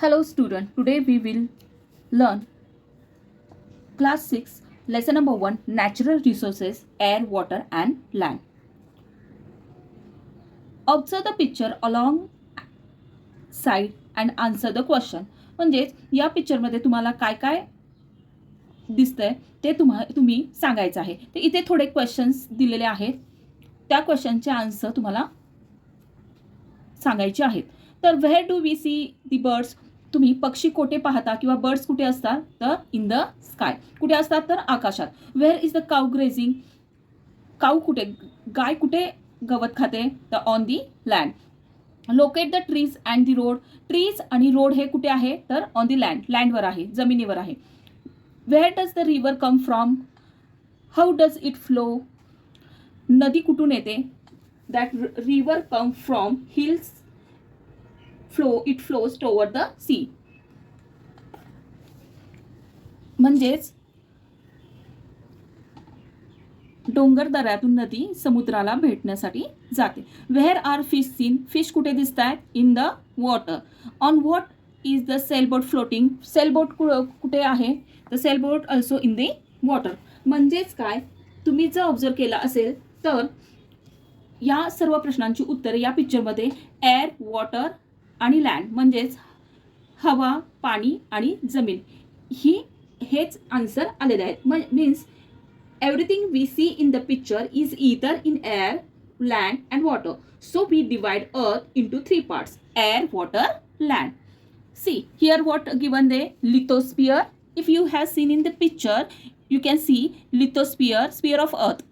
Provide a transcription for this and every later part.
Hello student, today we will learn class 6 lesson number 1 natural resources air, water and land. Observe the picture along side and answer the question. म्हणजे या picture मध्ये तुम्हाला काय काय दिसतंय ते तुम्ही सांगायचं आहे. ते इथे थोडे क्वेश्चन्स दिलेले आहेत. त्या क्वेश्चनचे आन्सर तुम्हाला सांगायचे आहेत. तर where do we see the birds, तुम्ही पक्षी कोठे पाहता किंवा बर्ड्स कुठे असतात तर इन द स्काय. कुठे असतात तर आकाशात. Where is the cow grazing, cow कुठे, गाय कुठे गवत खाते तर on the land. Locate the trees and the road, trees आणि रोड हे कुठे आहे तर ऑन दी लँड, लँडवर आहे, जमिनीवर आहे. Where does the river come from, how does it flow, नदी कुठून येते. That river come from hills, it flows toward the sea. म्हणजेच डोंगर दऱ्यातून नदी समुद्राला भेटण्यासाठी जाते. Where are fish seen, fish कुठे दिसत आहेत in the water. On what is the sailboat floating, sailboat कुठे आहे तर sailboat also in the water. म्हणजेच काय, तुम्ही जर ऑब्झर्व केला असेल तर या सर्व प्रश्नांची उत्तरे या पिक्चरमध्ये एअर, वॉटर आणि लँड म्हणजेच हवा, पाणी आणि जमीन हेच आन्सर आलेले आहेत. Means everything we see in the picture is either in air, land and water. So we divide earth into 3 parts: air, water, land. See here what given the lithosphere. If you have seen in the picture, you can see lithosphere, sphere of earth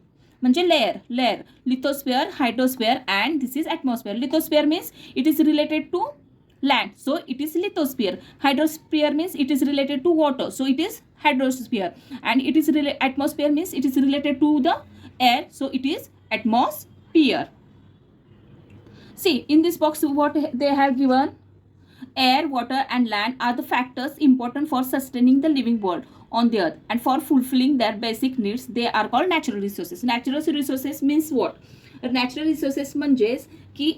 म्हणजे layer, lithosphere, hydrosphere and this is atmosphere. Lithosphere means it is related to land, so it is lithosphere. Hydrosphere means it is related to water, so it is hydrosphere. And it is atmosphere means it is related to the air, so it is atmosphere. See in this box what they have given: air, water and land are the factors important for sustaining the living world on the earth and for fulfilling their basic needs. They are called natural resources. Natural resources means what? Natural resources म्हणजेच की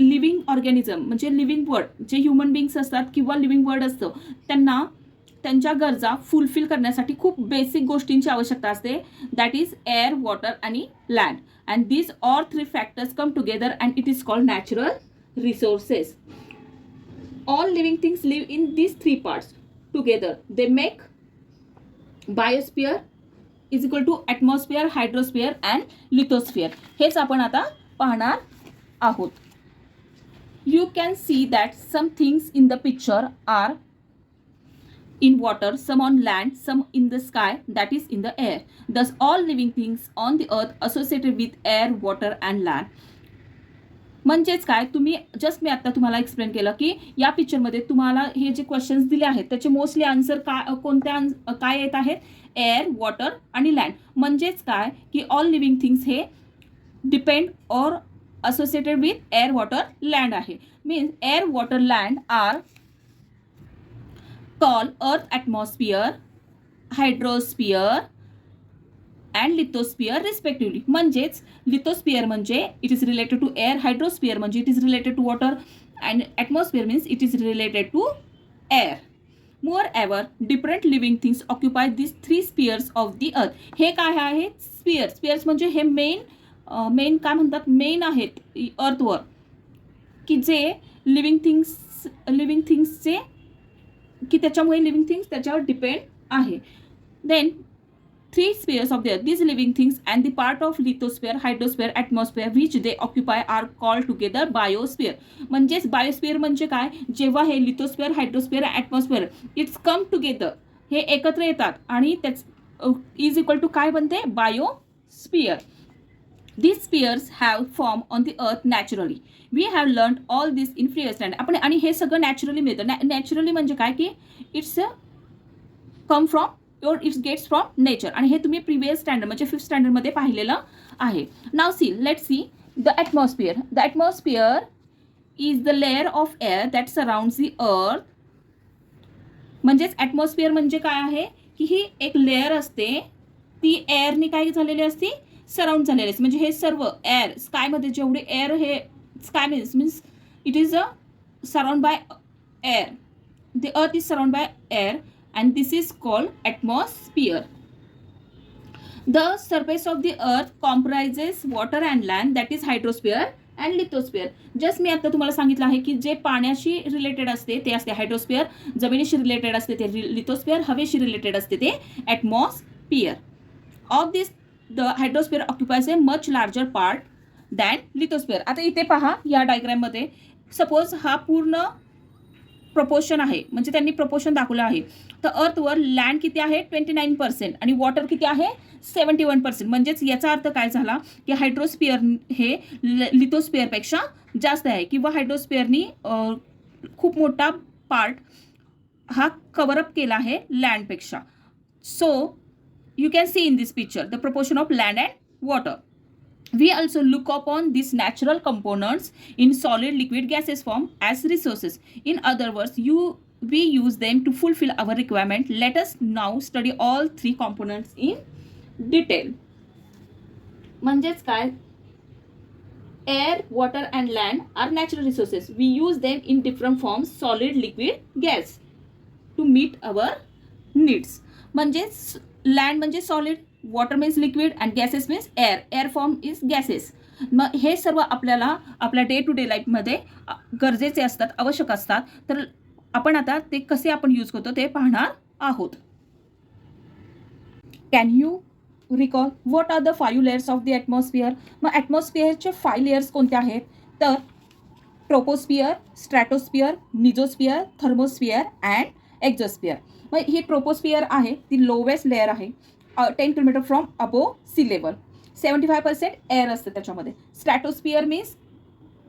living organism म्हणजे living word जे human बिंग्स असतात किंवा living word असतं त्यांना त्यांच्या गरजा फुलफिल करण्यासाठी खूप बेसिक गोष्टींची आवश्यकता असते. दॅट इज एअर, वॉटर आणि land. And these all 3 factors come together and it is called natural resources. All living things live in these 3 parts together. They make biosphere is equal to atmosphere, hydrosphere and lithosphere. हेच आपण आता पाहणार आहोत. You can see that some things in the picture are in water, some on land, some in the sky, that is in the air. Thus all living things on the earth associated with air, water and land. म्हणजेच काय, तुम्ही just मी आता तुम्हाला explain केलं की या पिक्चरमध्ये तुम्हाला हे जे क्वेश्चन्स दिले आहेत त्याचे मोस्टली आन्सर काय येत आहेत, एअर, वॉटर आणि लँड. म्हणजेच काय की ऑल लिव्हिंग थिंग्स हे depend or associated with air, water, land आहे. Means air, water, land are called earth atmosphere, hydrosphere and lithosphere respectively. म्हणजेच लिथोस्फिअर म्हणजे it is related to air, hydrosphere म्हणजे it is related to water and atmosphere means it is related to air. Moreover different living things occupy this 3 spheres of the earth. हे काय आहे स्पिअर्स म्हणजे हे main काय म्हणतात, main आहेत अर्थवर की जे लिव्हिंग थिंग्सचे की त्याच्यामुळे लिव्हिंग थिंग्स त्याच्यावर डिपेंड आहे. Then 3 spheres of the earth, these living things and the part of lithosphere, hydrosphere, atmosphere which they occupy are called together biosphere. म्हणजेच बायोस्फिअर म्हणजे काय, जेव्हा हे लिथोस्फिअर, हायड्रोस्फिअर, ॲटमॉस्फिअर इट्स कम टुगेदर, हे एकत्र येतात आणि त्याच इज इक्वल टू काय बनते, biosphere. These spheres have formed on the earth naturally. We have learned all this in previous stand. आपण आणि हे सगळं नॅचरली मिळतं. नॅचरली म्हणजे काय की it's come from or it gets from nature. आणि हे तुम्ही प्रिव्हियस स्टँडर्ड म्हणजे 5th स्टँडर्डमध्ये पाहिलेलं आहे. Now let's see the atmosphere. The atmosphere is the layer of air that surrounds the earth. म्हणजेच ॲटमॉस्फिअर म्हणजे काय आहे की ही एक लेअर असते, ती एअरने काय झालेली असते, सराउंड झालेली असते. म्हणजे हे सर्व एअर, स्कायमध्ये जेवढे एअर हे sky means it is a surround by air. The earth is surrounded by air and this is called atmosphere. The surface of the earth comprises water and land, that is hydrosphere and lithosphere. Just मी आता तुम्हाला सांगितलं आहे की जे पाण्याशी related असते ते असते हायड्रोस्फिअर, जमिनीशी रिलेटेड असते ते लिथोस्फिअर, हवेशी रिलेटेड असते ते atmosphere. Of this the hydrosphere occupies a much larger part than lithosphere. आता इथे पहा या डायग्रॅममध्ये सपोज हा पूर्ण प्रपोर्शन आहे, म्हणजे त्यांनी प्रपोर्शन दाखवलं आहे. तर अर्थवर लँड किती आहे 29% आणि वॉटर किती आहे 71%. म्हणजेच याचा अर्थ काय झाला की हायड्रोस्फिअर हे लिथोस्फिअरपेक्षा जास्त आहे किंवा हायड्रोस्फिअरनी खूप मोठा पार्ट हा कव्हरअप केला आहे लँडपेक्षा. So you can see in this picture the proportion of land and water. We also look upon these natural components in solid, liquid, gaseous form as resources. In other words, we use them to fulfill our requirement. Let us now study all three components in detail. म्हणजेच काय, air, water and land are natural resources. We use them in different forms, solid, liquid, gas, to meet our needs. म्हणजेच land म्हणजे solid, water means liquid and gases means air. Air form is gases. मग हे सर्व आपल्याला आपल्या day to day लाईफमध्ये गरजेचे असतात, आवश्यक असतात. तर आपण आता ते कसे आपण यूज करतो ते पाहणार आहोत. Can you recall what are the 5 layers of the atmosphere. मग ॲटमॉस्फिअरचे 5 लेयर्स कोणते आहेत तर ट्रोपोस्फिअर, स्ट्रॅटोस्फिअर, मिझोस्फिअर, थर्मोस्फिअर अँड एक्झोस्फिअर. मग ही ट्रोपोस्फिअर आहे ती लोवेस्ट लेअर आहे, 10 kilometre from above sea level. 75% air असते त्याच्यामध्ये. Stratosphere means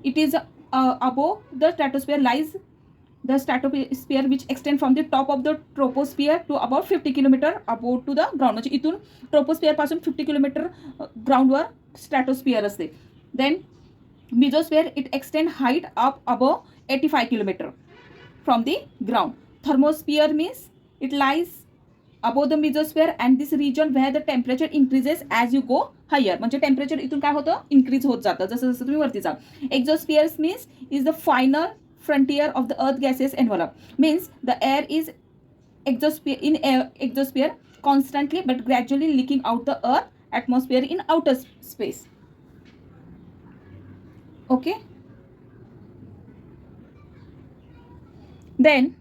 it is above the stratosphere lies the stratosphere which extend from the top of the troposphere to about 50 kilometre above to the ground. म्हणजे इथून ट्रोपोस्फिअरपासून 50 kilometre ग्राउंडवर stratosphere असते. Then mesosphere it extend height up above 85 kilometre from the ground. Thermosphere means it lies above the mesosphere and this region where the temperature increases as you go higher. म्हणजे temperature इथून काय होतं increase होत जातं जसं जसं तुम्ही वरती जा. Exospheres means is the final frontier of the earth gases envelope. Means the air is exosphere constantly but gradually leaking out the earth atmosphere in outer space. Okay. Then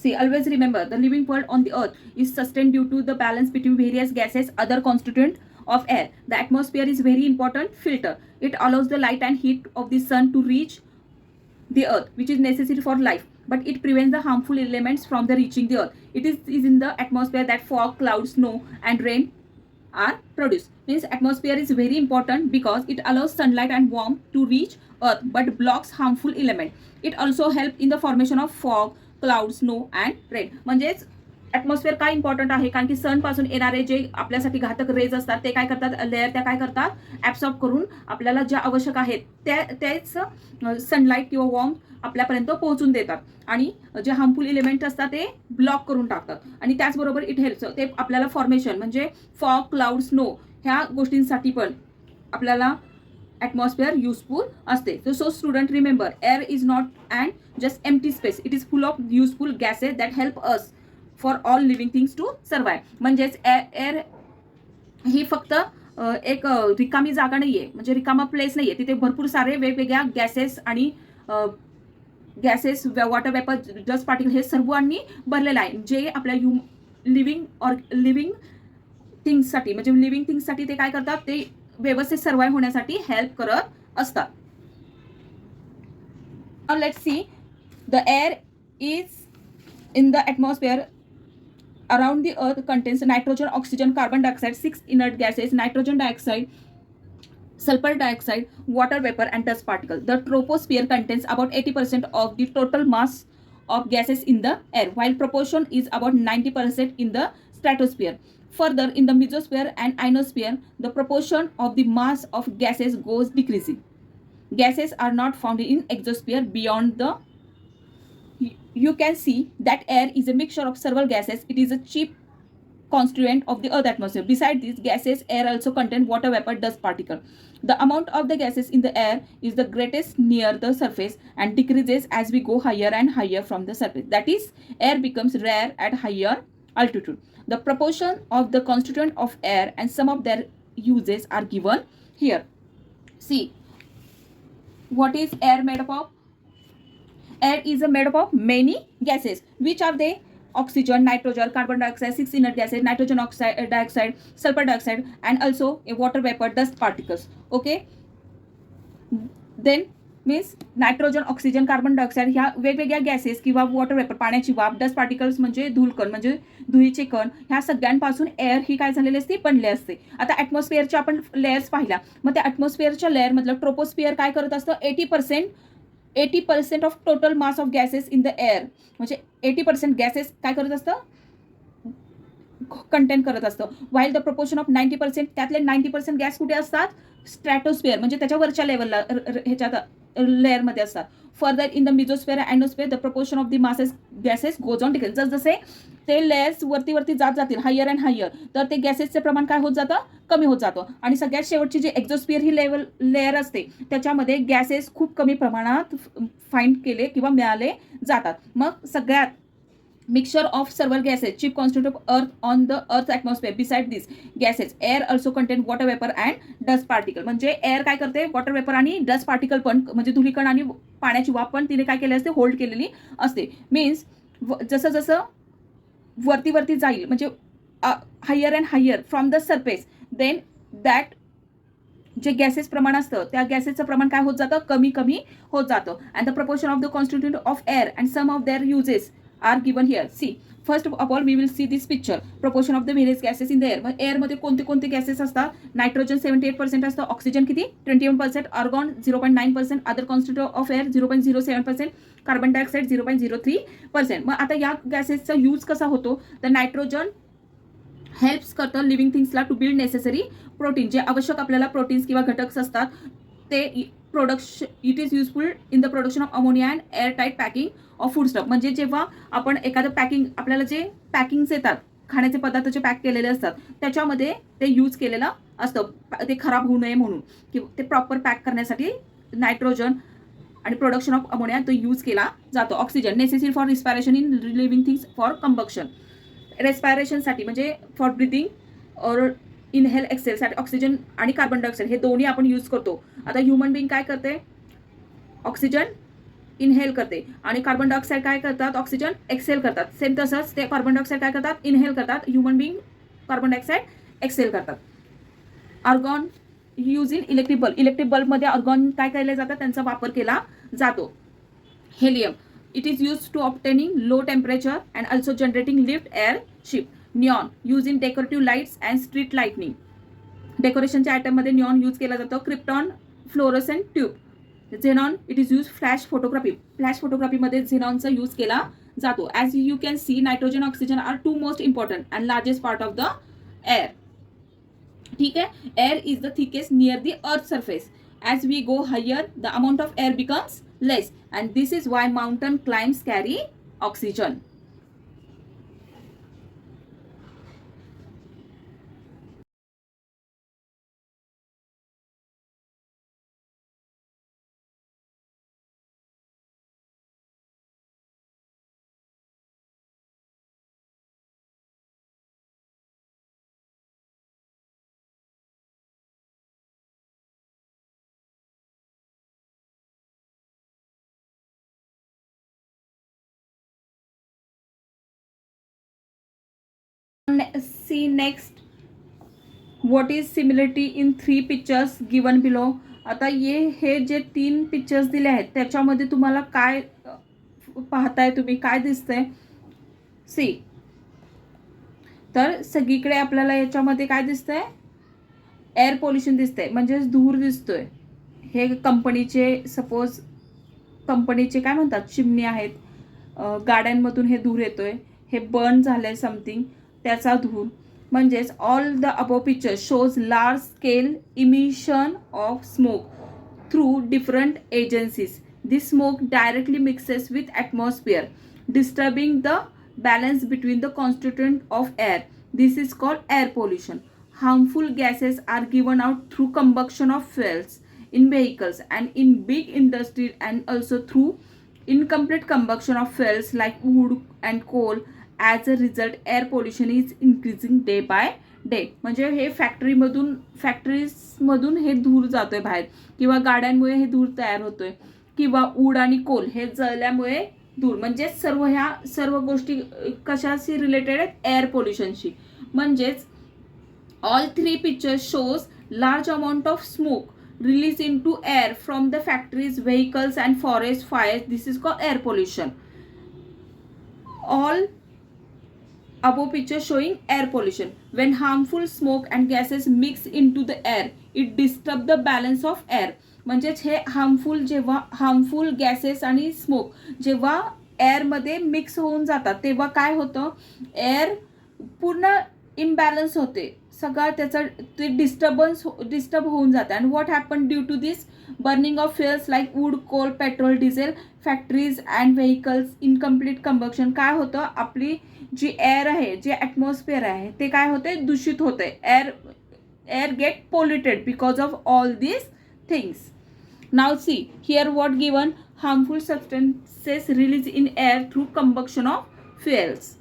see, always remember the living world on the earth is sustained due to the balance between various gases, other constituent of air. The atmosphere is very important filter. It allows the light and heat of the sun to reach the earth, which is necessary for life. But it prevents the harmful elements from the reaching the earth. It is in the atmosphere that fog, clouds, snow, and rain are produced. Means atmosphere is very important because it allows sunlight and warmth to reach earth, but blocks harmful element. It also helps in the formation of fog, cloud, snow and rain. म्हणजेच atmosphere काय important आहे कारण की सनपासून येणारे जे आपल्यासाठी घातक raise असतात ते काय करतात, लेअर त्या काय करतात ॲब्सॉर्ब करून आपल्याला ज्या आवश्यक आहेत तेच सनलाईट किंवा वॉर्म आपल्यापर्यंत पोहोचून देतात आणि जे हार्मफुल एलिमेंट असतात ते ब्लॉक करून टाकतात. आणि त्याचबरोबर इट हेल्प्स ते आपल्याला फॉर्मेशन म्हणजे फॉग, क्लाउड, स्नो ह्या गोष्टींसाठी पण आपल्याला atmosphere useful असते. So student remember air is not and just empty space. It is full of useful gases that help us for all living things to survive. म्हणजेच air ही फक्त एक रिकामी जागा नाहीये, म्हणजे रिकामा प्लेस नाहीये. तिथे भरपूर सारे वेगवेगळ्या गॅसेस आणि gases, water vapour, dust particle हे सर्वांनी भरलेलं आहे जे आपल्या लिव्हिंग थिंग्ससाठी म्हणजे लिव्हिंग थिंग्ससाठी ते काय करतात ते व्यवस्थित सर्वाइव्ह होण्यासाठी हेल्प करत असतात. Now let's see the air is in the atmosphere around the earth contains nitrogen, oxygen, carbon dioxide, 6 inert gases, nitrogen dioxide, sulfur dioxide, water vapor and dust particle. The troposphere contains about 80% of the total mass of gases in the air, while proportion is about 90% in the stratosphere. Further, in the mesosphere and ionosphere, the proportion of the mass of gases goes decreasing. Gases are not found in exosphere beyond the. You can see that air is a mixture of several gases. It is a cheap constituent of the earth atmosphere. Beside these gases, air also contain water vapor, dust particle. The amount of the gases in the air is the greatest near the surface and decreases as we go higher and higher from the surface. That is, air becomes rare at higher altitude. The proportion of the constituent of air and some of their uses are given here. See, what is air made up of? Air is made up of many gases. Which are they? Oxygen, nitrogen, carbon dioxide, 6 inert gases, nitrogen oxide, dioxide, sulfur dioxide, and also a water vapor, dust particles. Okay. Then means nitrogen, oxygen, carbon dioxide ह्या वेगवेगळ्या gases किंवा water vapour, पाण्याची वाफ, dust particles म्हणजे धूळकण म्हणजे धुळीचे कण, ह्या सगळ्यांपासून एअर ही काय झालेली असते, बनले असते. आता ॲटमॉस्फिअरच्या आपण लेयर्स पाहिल्या, मग त्या ॲटमॉस्फिअरच्या लेअरमधलं ट्रोपोस्फिअर काय करत असतं, 80% of total mass of gases in the air, म्हणजे 80% गॅसेस काय करत असतं, कंटेन करत असतं. वाईल द प्रपोर्शन ऑफ 90%, त्यातले 90% गॅस कुठे असतात, स्ट्रॅटोस्फिअर म्हणजे त्याच्या वरच्या लेवलला ह्याच्यात लेअरमध्ये असतात. Further in the mesosphere and endosphere the proportion of the masses gases goes on decrease. जसजसे ते लेयर्स वरती जात जातील हायर अँड हायर, तर ते गॅसेसचे प्रमाण काय होत जातं, कमी होत जातं. आणि सगळ्यात शेवटची जी एक्झोस्फिअर ही लेअर असते त्याच्यामध्ये गॅसेस खूप कमी प्रमाणात फाइंड केले किंवा मिळाले जातात. मग सगळ्यात mixture of several gases chief constituent of earth on the earth's atmosphere. Beside these gases, air also contain water vapor and dust particle. म्हणजे एअर काय करते, वॉटर वेपर आणि डस्ट पार्टिकल पण म्हणजे धुळीकण आणि पाण्याची वाफ पण तिने काय केली असते, होल्ड केलेली असते. मीन्स जसं जसं वरती जाईल म्हणजे higher and higher from the surface, then that जे गॅसेस प्रमाण असतं त्या गॅसेसचं प्रमाण काय होत जातं, कमी होत जातं. And the proportion of the constituent of air and some of their uses are given here. See, first of all we will see this picture, proportion of the various gases in the air. मग air मध्ये कोणते कोणते gases असतात, nitrogen 78% असतं, oxygen किती 21%, argon 0.9%, other constituent of air 0.07%, carbon dioxide 0.03%. मग आता या गॅसेसचा यूज कसा होतो, तर नायट्रोजन हेल्प्स करतं लिव्हिंग थिंग्सला टू बिल्ड नेसेसरी प्रोटीन, जे आवश्यक आपल्याला प्रोटीन्स किंवा घटक असतात ते production, it is useful in the production of ammonia and air tight packing of food stuff. म्हणजे जेव्हा आपण एखादं पॅकिंग, आपल्याला जे पॅकिंग्स येतात खाण्याचे पदार्थ जे पॅक केलेले असतात त्याच्यामध्ये ते यूज केलेलं असतं, ते खराब होऊ नये म्हणून किंवा ते प्रॉपर पॅक करण्यासाठी नायट्रोजन आणि प्रोडक्शन ऑफ अमोनिया तो यूज केला जातो. Oxygen necessary for respiration in living things for combustion, रेस्पायरेशनसाठी म्हणजे फॉर ब्रिथिंग और इनहेल एक्सेलसाठी ऑक्सिजन आणि कार्बन डायऑक्साईड हे दोन्ही आपण यूज करतो. आता ह्युमन बिंग काय करते, ऑक्सिजन इनहेल करते आणि कार्बन डायऑक्साईड काय करतात, ऑक्सिजन एक्सेल करतात. सेम तसंच ते कार्बन डायऑक्साईड काय करतात, इनहेल करतात. Human being carbon dioxide exhale करतात. आर्गॉन यूज इन इलेक्ट्रिक बल्बमध्ये आर्गॉन काय केले जातात, त्यांचा वापर केला जातो. Helium it is use to obtaining low temperature and also generating lift air ship. Neon use in decorative lights and street lightning, डेकोरेशनच्या आयटममध्ये निऑन यूज केला जातो. Krypton fluorescent tube. Xenon it is use flash फोटोग्राफीमध्ये झेनॉनचा use केला जातो. As you can see nitrogen oxygen R two most important and largest part of the air. ठीक आहे, air is the thickest near the earth surface. As we go higher the amount of air becomes less and this is why mountain climbs carry oxygen. See next, what is similarity in 3 pictures given below. आता हे जे 3 pictures दिले आहेत त्याच्यामध्ये तुम्हाला काय पाहताय, तुम्ही काय दिसतंय. सी, तर सगळीकडे आपल्याला याच्यामध्ये काय दिसतंय, एअर पोल्युशन दिसतंय म्हणजेच धूर दिसतोय. हे कंपनीचे सपोज कंपनीचे काय म्हणतात चिमणी आहेत, गाड्यांमधून हे धूर येतोय, हे बर्न झालंय समथिंग त्याचा धूर. म्हणजेच all the above picture shows large scale emission of smoke through different agencies. This smoke directly mixes with atmosphere disturbing the balance between the constituent of air. This is called air pollution. Harmful gases are given out through combustion of fuels in vehicles and in big industry, and also through incomplete combustion of fuels like wood and coal. As a result, air pollution is increasing day by day. म्हणजे हे फॅक्टरीजमधून हे धूर जातोय बाहेर, किंवा गाड्यांमुळे हे धूर तयार होतोय, किंवा ऊड आणि कोल हे जळल्यामुळे धूर. म्हणजे सर्व गोष्टी कशाशी रिलेटेड आहेत? एअर पोल्युशनशी. म्हणजेच all three picture shows large amount of smoke released into air from the factories, vehicles and forest fires. This is called air pollution. All above picture showing air pollution. When harmful smoke and gases mix into the air, it disturbs the balance of air. म्हणजेच हे harmful gases आणि smoke जेव्हा एअरमध्ये mix होऊन जातात तेव्हा काय होतं? Air पूर्ण इम्बॅलन्स होते, सगळा त्याचा ते डिस्टर्ब होऊन जातं. And what happen due to this burning of fuels like wood, coal, petrol, diesel, factories and vehicles, incomplete combustion. काय होतं? आपली जी एअर आहे, जे ॲटमॉस्फिअर आहे ते काय होते? दूषित होते. Air get polluted because of all these things. Now see here what given harmful substances release in air through combustion of fuels.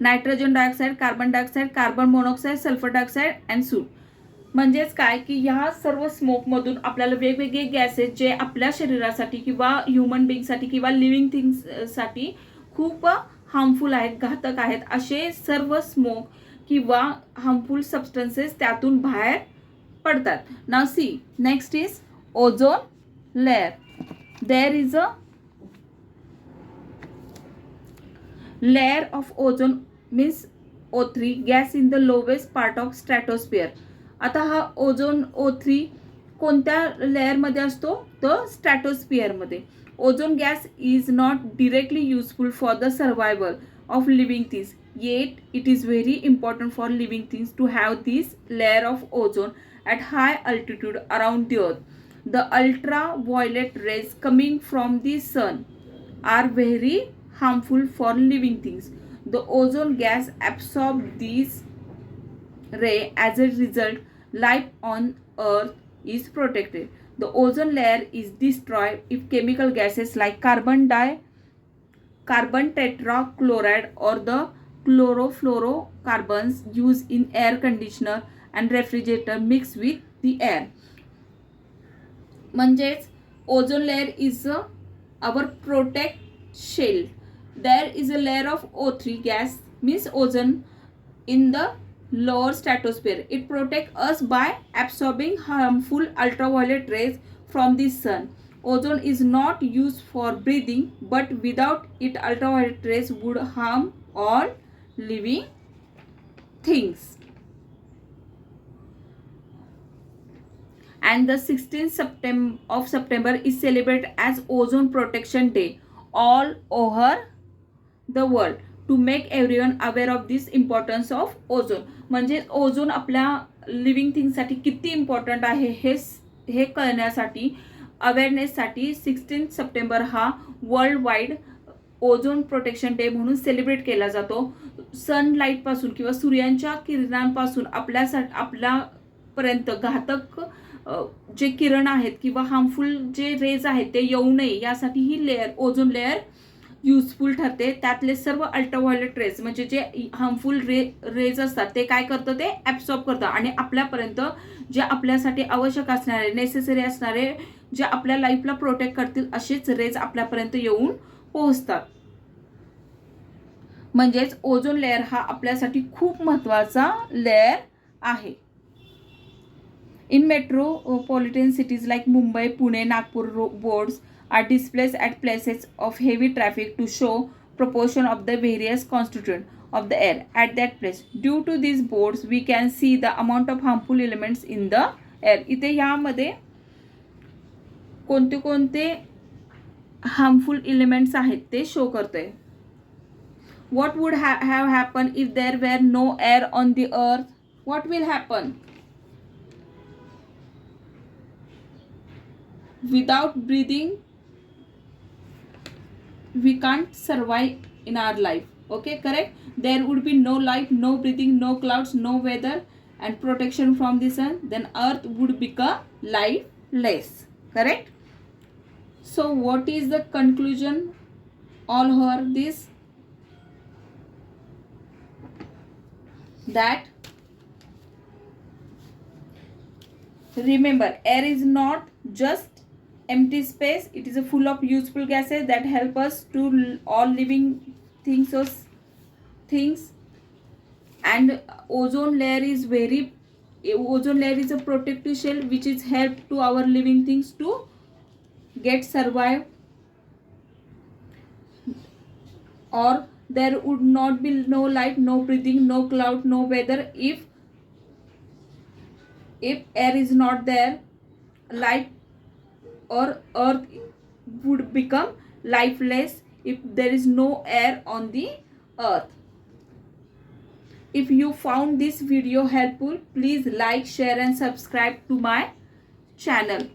Nitrogen dioxide, carbon dioxide, carbon monoxide, sulphur dioxide and soot. म्हणजेच काय की ह्या सर्व स्मोकमधून आपल्याला वेगवेगळे gases जे आपल्या शरीरासाठी किंवा ह्युमन बिंगसाठी किंवा लिव्हिंग थिंग्ससाठी खूप हार्मफुल आहेत, घातक आहेत, असे सर्व स्मोक किंवा हार्मफुल सबस्टन्सेस त्यातून बाहेर पडतात. Now see next is ozone layer. There is a layer of ozone means O3 gas in the lowest part of stratosphere. आता हा ओझोन O3 कोणत्या लेअरमध्ये असतो? तर स्ट्रॅटोस्फिअरमध्ये. Ozone gas is not directly useful for the survival of living things, yet it is very important for living things to have this layer of ozone at high altitude around the earth. The ultraviolet rays coming from the sun are very harmful for living things. The ozone gas absorbs these rays. As a result, life on earth is protected. The ozone layer is destroyed if chemical gases like carbon tetrachloride or the chlorofluorocarbons used in air conditioner and refrigerator mix with the air. म्हणजेच ozone layer is our protect shield. There is a layer of O3 gas means ozone in the lower stratosphere. It protects us by absorbing harmful ultraviolet rays from the sun. Ozone is not used for breathing, but without it ultraviolet rays would harm all living things. And the 16th of September is celebrated as Ozone Protection Day all over the world to make everyone aware of this importance of ozone. म्हणजे ozone आपल्या living थिंगसाठी किती important आहे हे कळण्यासाठी, अवेअरनेससाठी 16 September हा world wide ozone protection day म्हणून celebrate केला जातो. सनलाईटपासून किंवा सूर्यांच्या किरणांपासून आपल्यापर्यंत घातक जे किरण आहेत किंवा हार्मफुल जे रेज आहेत ते येऊ नये यासाठी ही लेअर ओझोन लेअर युजफुल ठरते. त्यातले सर्व अल्ट्राव्हायोलेट रेज म्हणजे जे हार्मफुल रेज असतात ते काय करतं? ते ॲब्सॉर्ब करतं आणि आपल्यापर्यंत जे आपल्यासाठी आवश्यक असणारे, नेसेसरी असणारे, जे आपल्या लाईफला प्रोटेक्ट करतील असेच रेज आपल्यापर्यंत येऊन पोहोचतात. म्हणजेच ओझोन लेअर हा आपल्यासाठी खूप महत्त्वाचा लेअर आहे. In metropolitan cities like Mumbai, Pune, Nagpur, boards are displayed at places of heavy traffic to show proportion of the various constituents of the air at that place. Due to these boards, we can see the amount of harmful elements in the air. इथे यामध्ये कोणते कोणते harmful elements आहेत ते show करतोय. What would have happened if there were no air on the earth? What will happen? Without breathing we can't survive in our life. Okay, correct. There would be no light, no breathing, no clouds, no weather, and protection from the sun. Then earth would become lifeless. Correct. So what is the conclusion all over this? That remember, air is not just empty space, it is a full of useful gases that help us to all living things or things. And ozone layer is a protective shell which is help to our living things to get survive, or there would not be no light, no breathing, no cloud, no weather if air is not there. Light or earth would become lifeless if there is no air on the earth. If you found this video helpful, please like, share and subscribe to my channel.